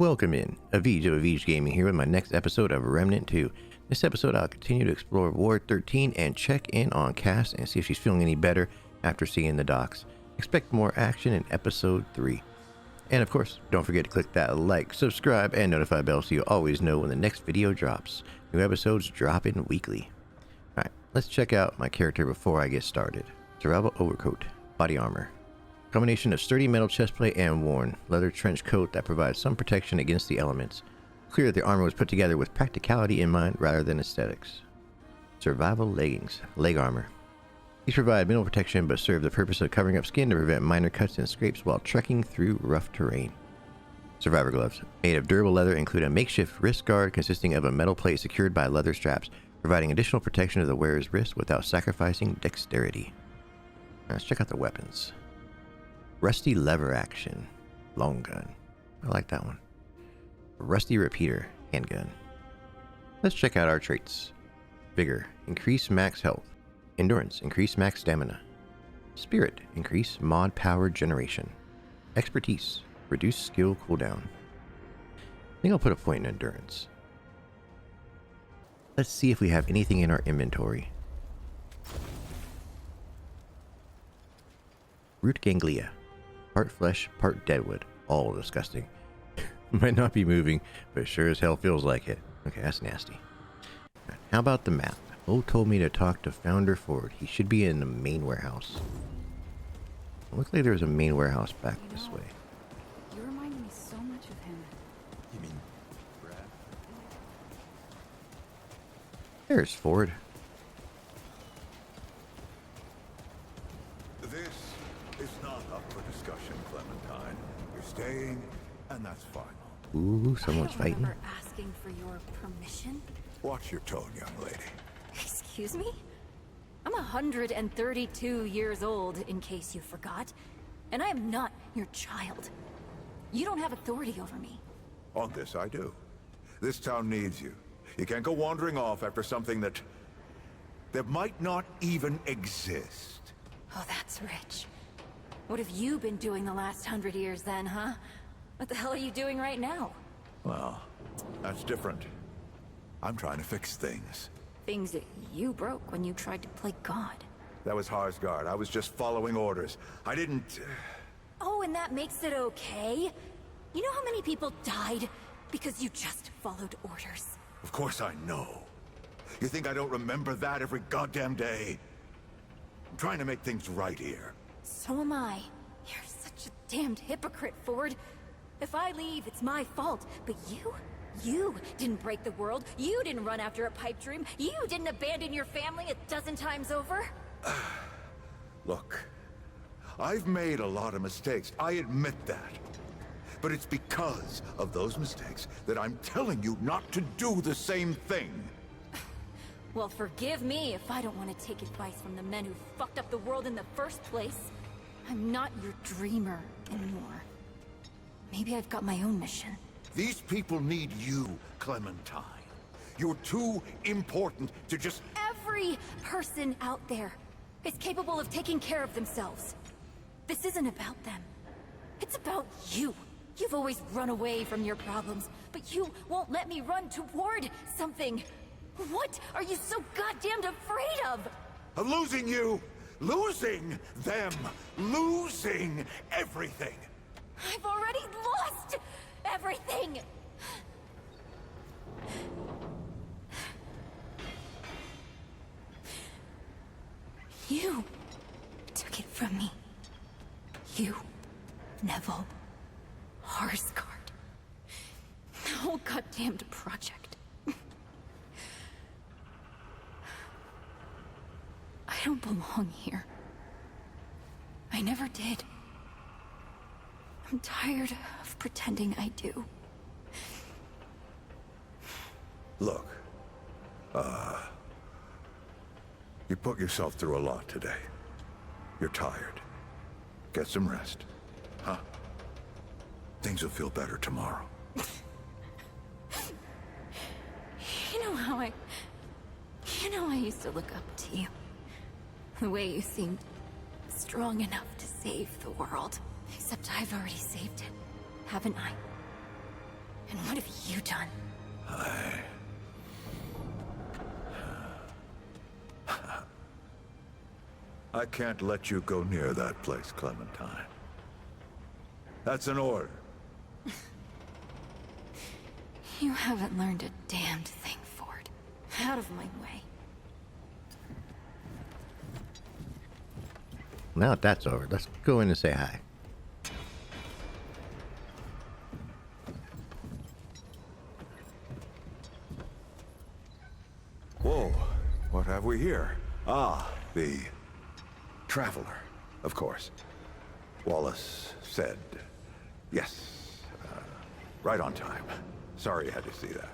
Welcome in, Avij of Avij Gaming here with my next episode of Remnant 2. This episode I'll continue to explore Ward 13 and check in on Cass and see if she's feeling any better after seeing the docs. Expect more action in episode 3. And of course, don't forget to click that like, subscribe, and notify bell so you always know when the next video drops. New episodes drop in weekly. Alright, let's check out my character before I get started. Survival overcoat, body armor. Combination of sturdy metal chestplate and worn leather trench coat that provides some protection against the elements. Clear that the armor was put together with practicality in mind rather than aesthetics. Survival leggings, leg armor. These provide minimal protection but serve the purpose of covering up skin to prevent minor cuts and scrapes while trekking through rough terrain. Survivor gloves, made of durable leather, include a makeshift wrist guard consisting of a metal plate secured by leather straps, providing additional protection to the wearer's wrist without sacrificing dexterity. Now let's check out the weapons. Rusty lever action, long gun. I like that one. Rusty repeater, handgun. Let's check out our traits. Vigor, increase max health. Endurance, increase max stamina. Spirit, increase mod power generation. Expertise, reduce skill cooldown. I think I'll put a point in endurance. Let's see if we have anything in our inventory. Root ganglia. Part flesh, part deadwood. All disgusting. Might not be moving, but sure as hell feels like it. Okay, that's nasty. Right, how about the map? Old told me to talk to Founder Ford. He should be in the main warehouse. It looks like there's a main warehouse back this way. You remind me so much of him. You mean Brad? There's Ford. This is not up for discussion, Clementine. You're staying, and that's final. Ooh, someone's I don't fighting. remember asking for your permission. Watch your tone, young lady. Excuse me? I'm 132 years old, in case you forgot. And I am not your child. You don't have authority over me. On this, I do. This town needs you. You can't go wandering off after something that might not even exist. Oh, that's rich. What have you been doing the last 100 years then, huh? What the hell are you doing right now? Well, that's different. I'm trying to fix things. Things that you broke when you tried to play God. That was Harsgard. I was just following orders. I didn't... Oh, and that makes it okay? You know how many people died because you just followed orders? Of course I know. You think I don't remember that every goddamn day? I'm trying to make things right here. So am I. You're such a damned hypocrite, Ford. If I leave, it's my fault. But you didn't break the world. You didn't run after a pipe dream. You didn't abandon your family 12 times over. Look, I've made a lot of mistakes. I admit that. But it's because of those mistakes that I'm telling you not to do the same thing. Well, forgive me if I don't want to take advice from the men who fucked up the world in the first place. I'm not your dreamer anymore. Maybe I've got my own mission. These people need you, Clementine. You're too important to just... Every person out there is capable of taking care of themselves. This isn't about them. It's about you. You've always run away from your problems, but you won't let me run toward something. What are you so goddamned afraid of? Of losing you! Losing them! Losing everything! I've already lost everything! You took it from me. You, Neville, Harsgard. The whole goddamned project. I don't belong here. I never did. I'm tired of pretending I do. Look, you put yourself through a lot today. You're tired. Get some rest, huh? Things will feel better tomorrow. You know I used to look up to you. The way you seemed strong enough to save the world. Except I've already saved it, haven't I? And what have you done? I can't let you go near that place, Clementine. That's an order. You haven't learned a damned thing, Ford. Out of my way. Now that that's over, let's go in and say hi. Whoa, what have we here? Ah, the Traveler, of course. Wallace said yes. Right on time. Sorry you had to see that.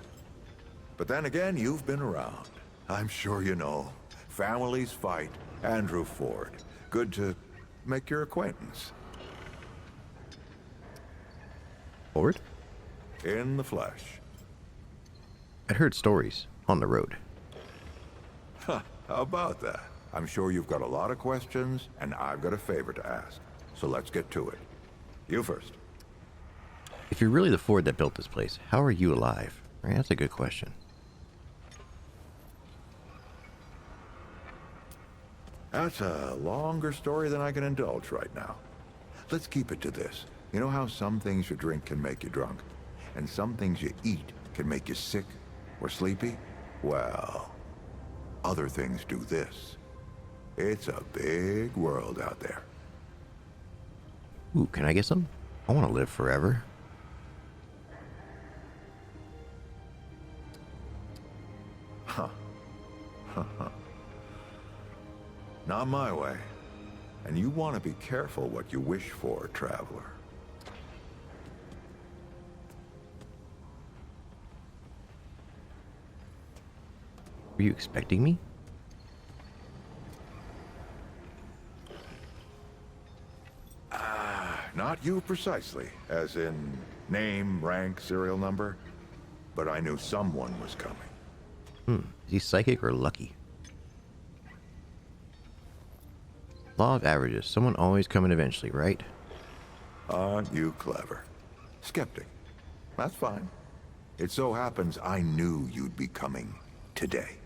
But then again, you've been around. I'm sure you know. Families fight. Andrew Ford. Good to make your acquaintance. Ford? In the flesh. I'd heard stories on the road. Huh, how about that? I'm sure you've got a lot of questions, and I've got a favor to ask. So let's get to it. You first. If you're really the Ford that built this place, how are you alive? Right, that's a good question. That's a longer story than I can indulge right now. Let's keep it to this. You know how some things you drink can make you drunk, and some things you eat can make you sick or sleepy? Well, other things do this. It's a big world out there. Ooh, can I get some? I want to live forever. Huh. Not my way. And you want to be careful what you wish for, traveler. Were you expecting me? Not you precisely, as in name, rank, serial number, but I knew someone was coming. Is he psychic or lucky? Law of averages. Someone always coming eventually, right? Aren't you clever? Skeptic. That's fine. It so happens I knew you'd be coming today.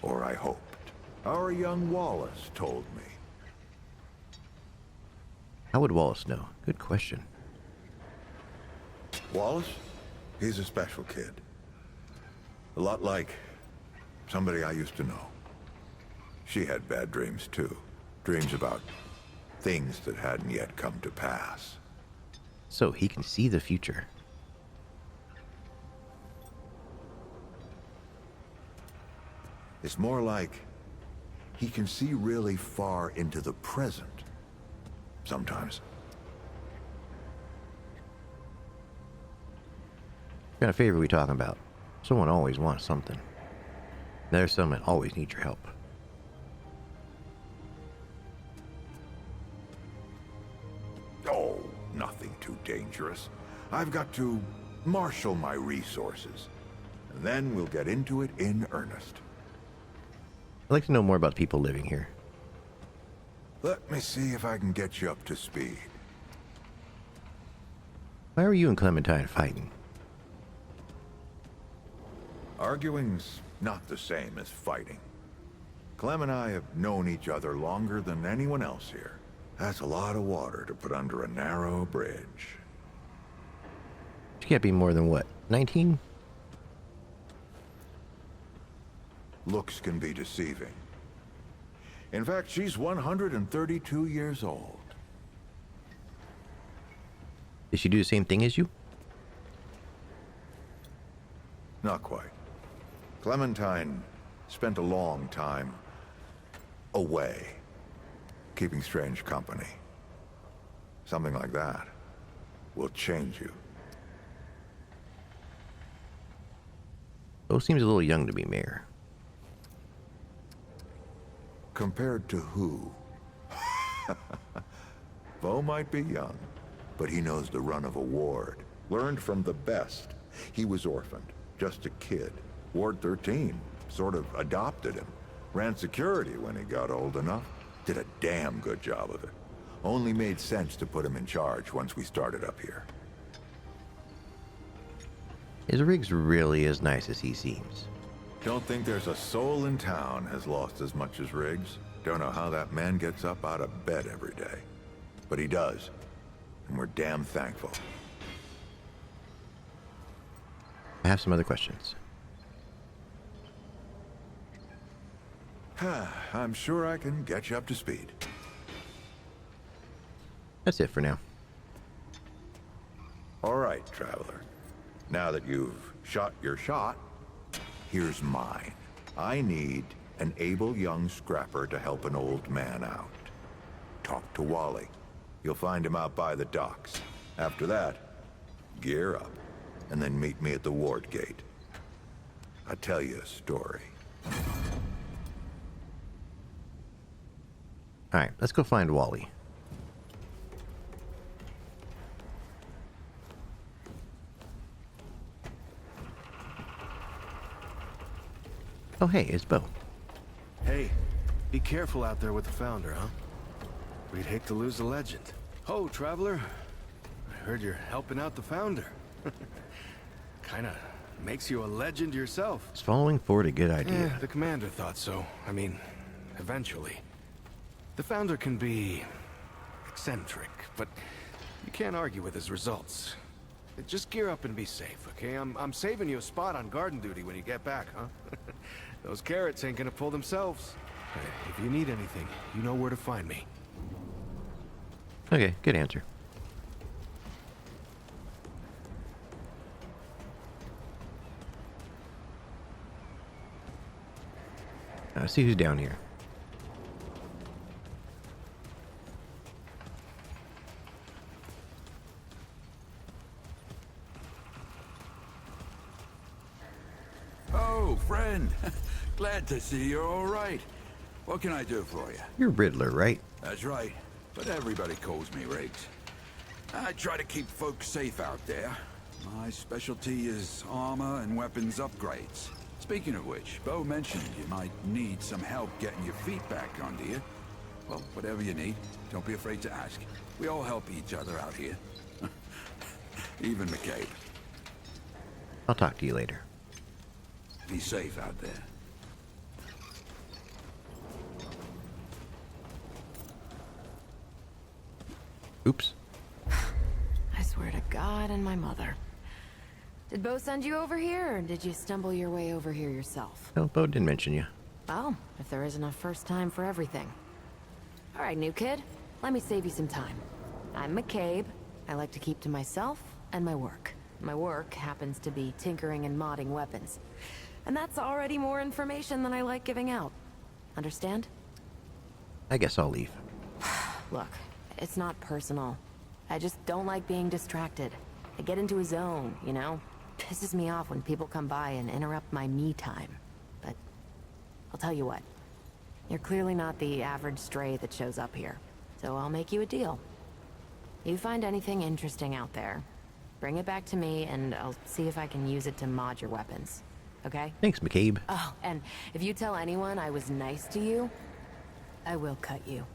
Or I hoped. Our young Wallace told me. How would Wallace know? Good question. Wallace? He's a special kid. A lot like somebody I used to know. She had bad dreams too. Dreams about things that hadn't yet come to pass. So he can see the future. It's more like he can see really far into the present. Sometimes. What kind of favor are we talking about? Someone always wants something. There's someone that always needs your help. Oh, nothing too dangerous. I've got to marshal my resources. And then we'll get into it in earnest. I'd like to know more about the people living here. Let me see if I can get you up to speed. Why were you and Clementine fighting? Arguing's not the same as fighting. Clem and I have known each other longer than anyone else here. That's a lot of water to put under a narrow bridge. She can't be more than what, 19? Looks can be deceiving. In fact, she's 132 years old. Did she do the same thing as you? Not quite. Clementine spent a long time away, keeping strange company. Something like that will change you. Bo seems a little young to be mayor. Compared to who? Bo might be young, but he knows the run of a ward. Learned from the best. He was orphaned, just a kid. Ward 13 sort of adopted him. Ran security when he got old enough. Did a damn good job of it. Only made sense to put him in charge once we started up here. Is Riggs really as nice as he seems? Don't think there's a soul in town has lost as much as Riggs. Don't know how that man gets up out of bed every day. But he does. And we're damn thankful. I have some other questions. I'm sure I can get you up to speed. That's it for now. All right, traveler. Now that you've shot your shot, here's mine. I need an able young scrapper to help an old man out. Talk to Wally. You'll find him out by the docks. After that, gear up, and then meet me at the ward gate. I'll tell you a story. Alright, let's go find Wally. Oh hey, it's Bo. Hey, be careful out there with the Founder, huh? We'd hate to lose a legend. Oh, traveler. I heard you're helping out the Founder. Kinda makes you a legend yourself. Is following Ford a good idea? Yeah, the commander thought so. I mean, eventually. The Founder can be eccentric, but you can't argue with his results. Just gear up and be safe, okay? I'm saving you a spot on garden duty when you get back, huh? Those carrots ain't gonna pull themselves. Hey, if you need anything, you know where to find me. Okay, good answer. Let's see who's down here. Oh, friend. Glad to see you're all right. What can I do for you? You're Riddler, right? That's right. But everybody calls me Riggs. I try to keep folks safe out there. My specialty is armor and weapons upgrades. Speaking of which, Bo mentioned you might need some help getting your feet back under you. Well, whatever you need, don't be afraid to ask. We all help each other out here. Even McCabe. I'll talk to you later. Be safe out there. Oops. I swear to God and my mother. Did Bo send you over here, or did you stumble your way over here yourself? No, Bo didn't mention you. Well, if there isn't a first time for everything. All right, new kid. Let me save you some time. I'm McCabe. I like to keep to myself and my work. My work happens to be tinkering and modding weapons. And that's already more information than I like giving out. Understand? I guess I'll leave. Look, it's not personal. I just don't like being distracted. I get into a zone, you know? Pisses me off when people come by and interrupt my me time. But I'll tell you what. You're clearly not the average stray that shows up here. So I'll make you a deal. You find anything interesting out there, bring it back to me and I'll see if I can use it to mod your weapons. Okay? Thanks, McCabe. Oh, and if you tell anyone I was nice to you, I will cut you.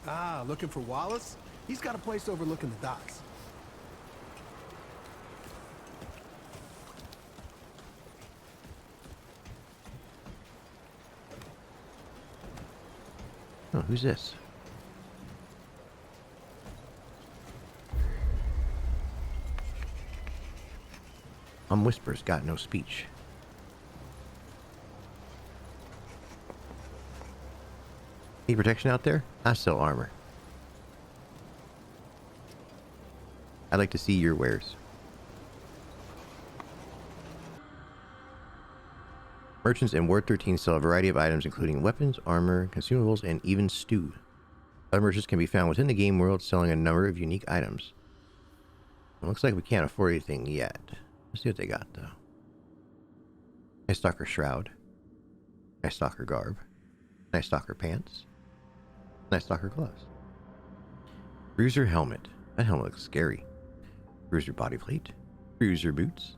Ah, looking for Wallace? He's got a place overlooking the docks. Oh, who's this? Whispers, got no speech. Need protection out there? I sell armor. I'd like to see your wares. Merchants in Ward 13 sell a variety of items including weapons, armor, consumables, and even stew. Other merchants can be found within the game world selling a number of unique items. It looks like we can't afford anything yet. Let's see what they got though. Nice Stalker Shroud. Nice Stalker Garb. Nice Stalker Pants. Night Stalker gloves. Bruiser helmet. That helmet looks scary. Bruiser body plate. Bruiser boots.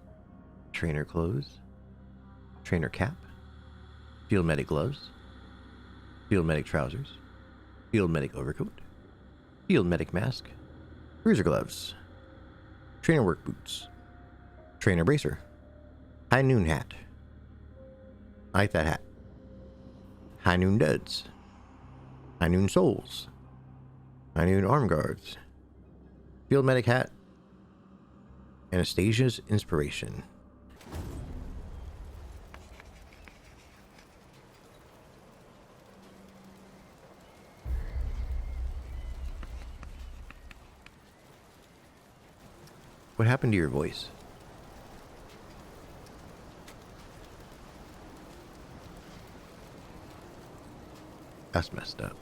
Trainer clothes. Trainer cap. Field medic gloves. Field medic trousers. Field medic overcoat. Field medic mask. Bruiser gloves. Trainer work boots. Trainer bracer. High noon hat. I like that hat. High noon duds. High noon soles. High noon arm guards. Field medic hat. Anastasia's inspiration. What happened to your voice? That's messed up.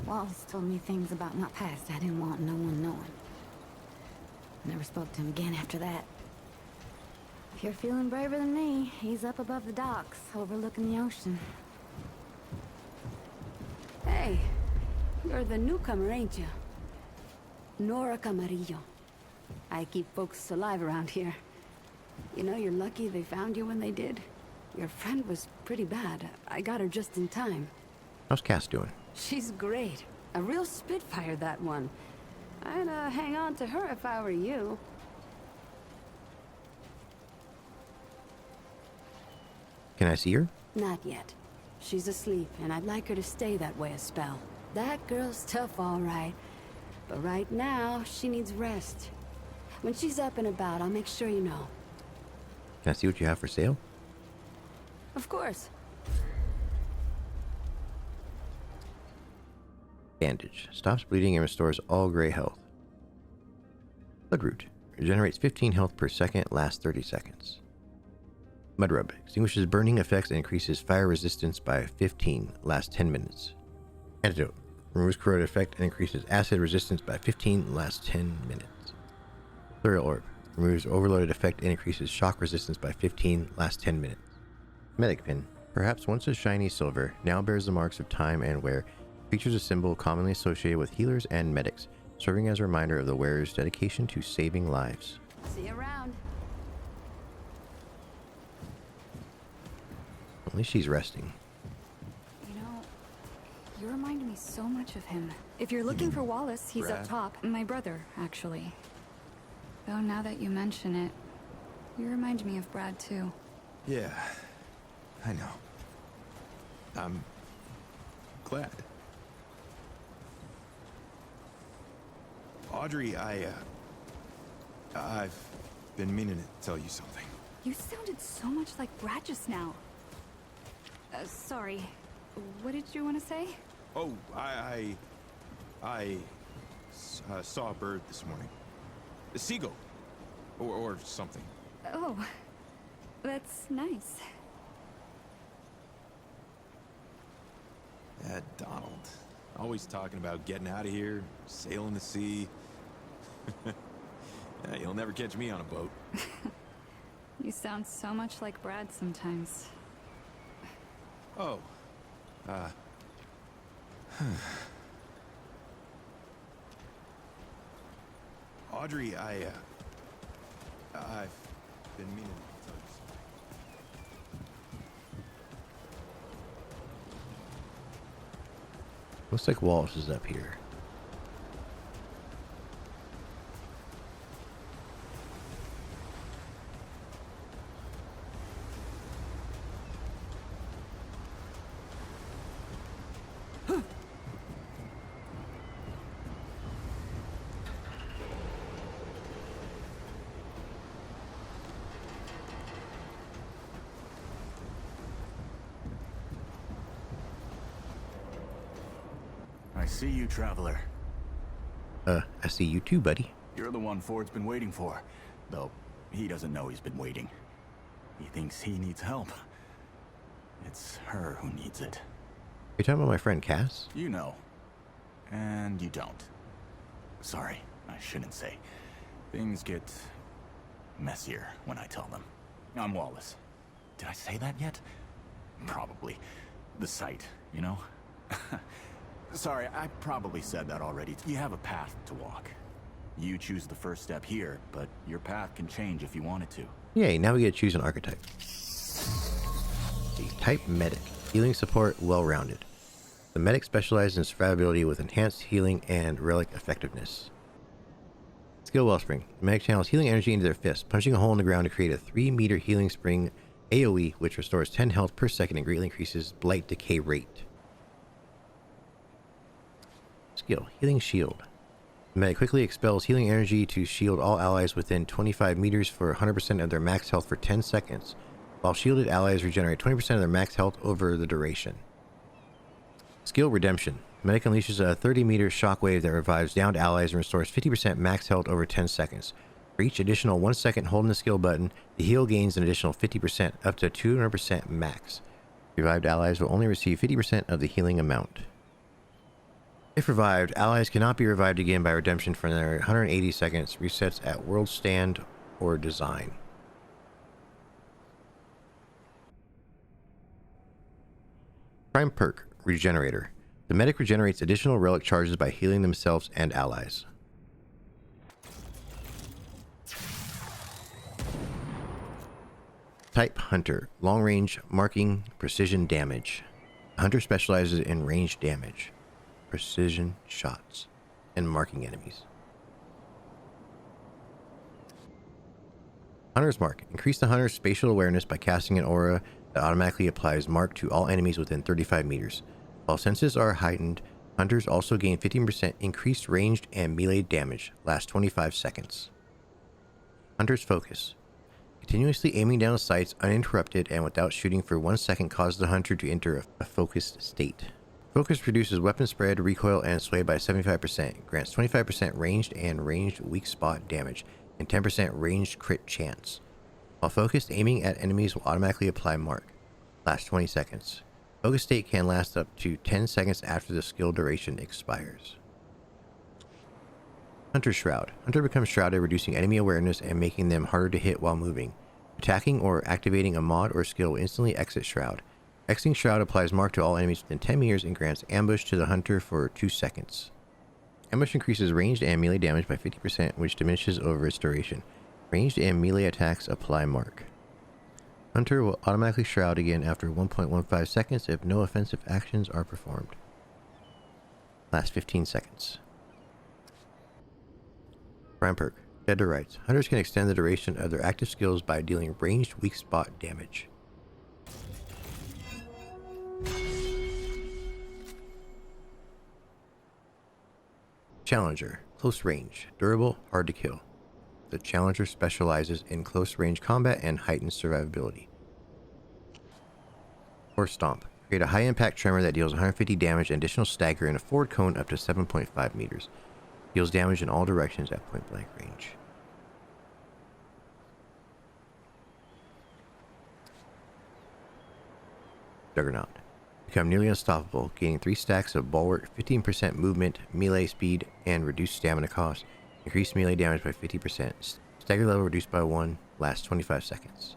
Wallace told me things about my past I didn't want no one knowing. Never spoke to him again after that. If you're feeling braver than me, he's up above the docks, overlooking the ocean. Hey, you're the newcomer, ain't you? Nora Camarillo. I keep folks alive around here. You know, you're lucky they found you when they did. Your friend was pretty bad. I got her just in time. How's Cass doing? She's great. A real spitfire, that one. I'd hang on to her if I were you. Can I see her? Not yet. She's asleep, and I'd like her to stay that way a spell. That girl's tough, all right. But right now, she needs rest. When she's up and about, I'll make sure you know. Can I see what you have for sale? Of course. Bandage. Stops bleeding and restores all gray health. Bloodroot. Regenerates 15 health per second, lasts 30 seconds. Mudrub. Extinguishes burning effects and increases fire resistance by 15, lasts 10 minutes. Antidote. Removes corrode effect and increases acid resistance by 15, lasts 10 minutes. Plurial Orb. Removes overloaded effect and increases shock resistance by 15, lasts 10 minutes. Medic Pin. Perhaps once a shiny silver, now bears the marks of time and wear. Features a symbol commonly associated with healers and medics, serving as a reminder of the wearer's dedication to saving lives. See you around. At least she's resting. You know, you remind me so much of him. If you're looking for Wallace, he's up Brad? top. My brother, actually. Though now that you mention it, you remind me of Brad too. Yeah, I know. I'm glad. Audrey, I've been meaning to tell you something. You sounded so much like Brad just now. Sorry. What did you want to say? Oh, I saw a bird this morning. A seagull. Or something. Oh, that's nice. That Donald. Always talking about getting out of here, sailing the sea. Yeah, you'll never catch me on a boat. You sound so much like Brad sometimes. Oh. Audrey, I've been meaning to tell you something. Looks like Wallace is up here. I see you, traveler. I see you too, buddy. You're the one Ford's been waiting for. Though, he doesn't know he's been waiting. He thinks he needs help. It's her who needs it. You talking about my friend Cass? You know. And you don't. Sorry, I shouldn't say. Things get messier when I tell them. I'm Wallace. Did I say that yet? Probably. The site, you know? Sorry, I probably said that already. You have a path to walk. You choose the first step here, but your path can change if you want it to. Yay, now we get to choose an archetype. The type Medic. Healing support, well-rounded. The Medic specializes in survivability with enhanced healing and relic effectiveness. Skill Wellspring. The Medic channels healing energy into their fist, punching a hole in the ground to create a 3-meter healing spring AoE, which restores 10 health per second and greatly increases blight decay rate. Skill. Healing Shield. The Medic quickly expels healing energy to shield all allies within 25 meters for 100% of their max health for 10 seconds, while shielded allies regenerate 20% of their max health over the duration. Skill Redemption. The Medic unleashes a 30-meter shockwave that revives downed allies and restores 50% max health over 10 seconds. For each additional 1 second holding the skill button, the heal gains an additional 50%, up to 200% max. Revived allies will only receive 50% of the healing amount. If revived, allies cannot be revived again by redemption for another 180 seconds, resets at world stand or design. Prime Perk, Regenerator. The Medic regenerates additional relic charges by healing themselves and allies. Type Hunter, long range, marking, precision damage. Hunter specializes in range damage, precision shots, and marking enemies. Hunter's Mark. Increase the Hunter's spatial awareness by casting an aura that automatically applies Mark to all enemies within 35 meters. While senses are heightened, Hunters also gain 15% increased ranged and melee damage, lasts 25 seconds. Hunter's Focus. Continuously aiming down sights uninterrupted and without shooting for 1 second causes the Hunter to enter a focused state. Focus reduces weapon spread, recoil, and sway by 75%, grants 25% ranged and ranged weak spot damage, and 10% ranged crit chance. While focused, aiming at enemies will automatically apply Mark. Lasts 20 seconds. Focus state can last up to 10 seconds after the skill duration expires. Hunter's Shroud. Hunter becomes shrouded, reducing enemy awareness and making them harder to hit while moving. Attacking or activating a mod or skill will instantly exit Shroud. Exiting Shroud applies Mark to all enemies within 10 meters and grants Ambush to the Hunter for 2 seconds. Ambush increases ranged and melee damage by 50%, which diminishes over its duration. Ranged and melee attacks apply Mark. Hunter will automatically shroud again after 1.15 seconds if no offensive actions are performed. Last 15 seconds. Prime Perk. Dead to Rights. Hunters can extend the duration of their active skills by dealing ranged weak spot damage. Challenger. Close range. Durable, hard to kill. The Challenger specializes in close range combat and heightened survivability. Or Stomp. Create a high impact tremor that deals 150 damage and additional stagger in a forward cone up to 7.5 meters. Deals damage in all directions at point blank range. Juggernaut. Become nearly unstoppable, gaining 3 stacks of bulwark, 15% movement, melee speed, and reduced stamina cost. Increased melee damage by 50%. Stagger level reduced by 1. Lasts 25 seconds.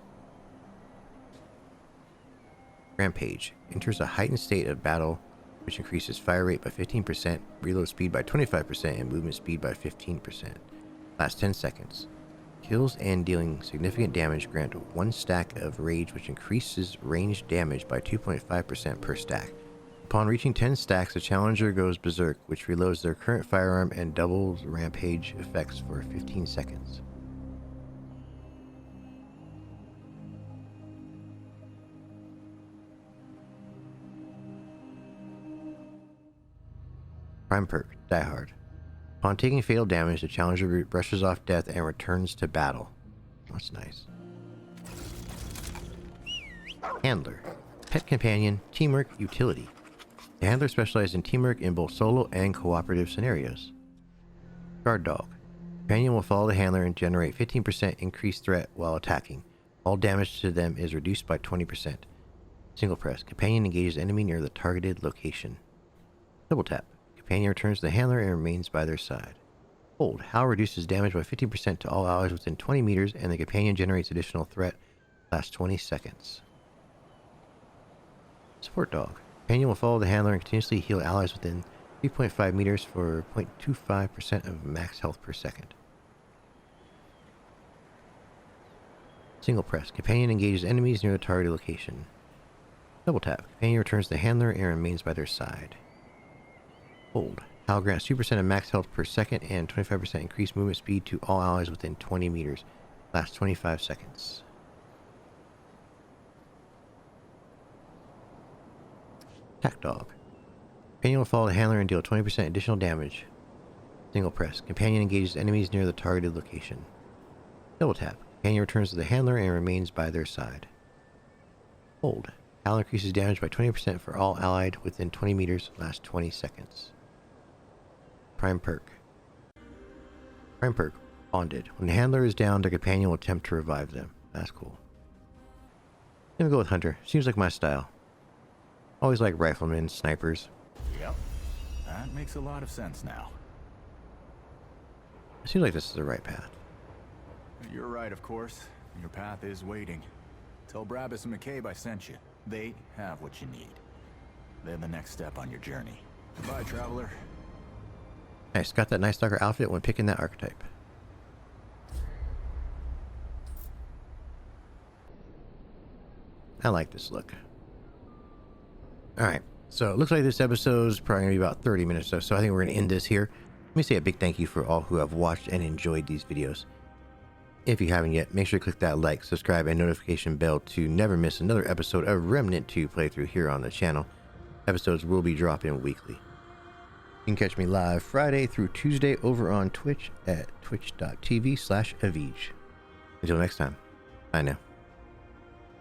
Rampage. Enters a heightened state of battle, which increases fire rate by 15%, reload speed by 25%, and movement speed by 15%. Lasts 10 seconds. Kills and dealing significant damage grant 1 stack of rage, which increases ranged damage by 2.5% per stack. Upon reaching 10 stacks, the Challenger goes berserk, which reloads their current firearm and doubles rampage effects for 15 seconds. Prime Perk. Die Hard. Upon taking fatal damage, the Challenger brushes off death and returns to battle. That's nice. Handler. Pet companion, teamwork, utility. The Handler specializes in teamwork in both solo and cooperative scenarios. Guard Dog. Companion will follow the Handler and generate 15% increased threat while attacking. All damage to them is reduced by 20%. Single press. Companion engages enemy near the targeted location. Double tap. Companion returns to the handler and remains by their side. Hold. HAL reduces damage by 50% to all allies within 20 meters, and the companion generates additional threat. Lasts 20 seconds. Support dog. Companion will follow the handler and continuously heal allies within 3.5 meters for 0.25% of max health per second. Single press. Companion engages enemies near the targeted location. Double tap. Companion returns to the handler and remains by their side. Hold. HAL grants 2% of max health per second and 25% increased movement speed to all allies within 20 meters. Lasts 25 seconds. Attack dog. Companion will follow the handler and deal 20% additional damage. Single press. Companion engages enemies near the targeted location. Double tap. Companion returns to the handler and remains by their side. Hold. HAL increases damage by 20% for all allied within 20 meters. Lasts 20 seconds. Prime perk. Prime perk. Bonded. When the handler is down, their companion will attempt to revive them. That's cool. I'm gonna go with Hunter. Seems like my style. Always like riflemen, snipers. Yep. That makes a lot of sense now. It seems like this is the right path. You're right, of course. Your path is waiting. Tell Brabus and McCabe I sent you. They have what you need. They're the next step on your journey. Goodbye, traveler. Nice. Got that Night Stalker outfit when picking that archetype. I like this look. Alright, so it looks like this episode is probably going to be about 30 minutes or so. I think we're going to end this here. Let me say a big thank you for all who have watched and enjoyed these videos. If you haven't yet, make sure to click that like, subscribe, and notification bell to never miss another episode of Remnant 2 playthrough here on the channel. Episodes will be dropping weekly. You can catch me live Friday through Tuesday over on Twitch at twitch.tv/Avij. Until next time, bye now.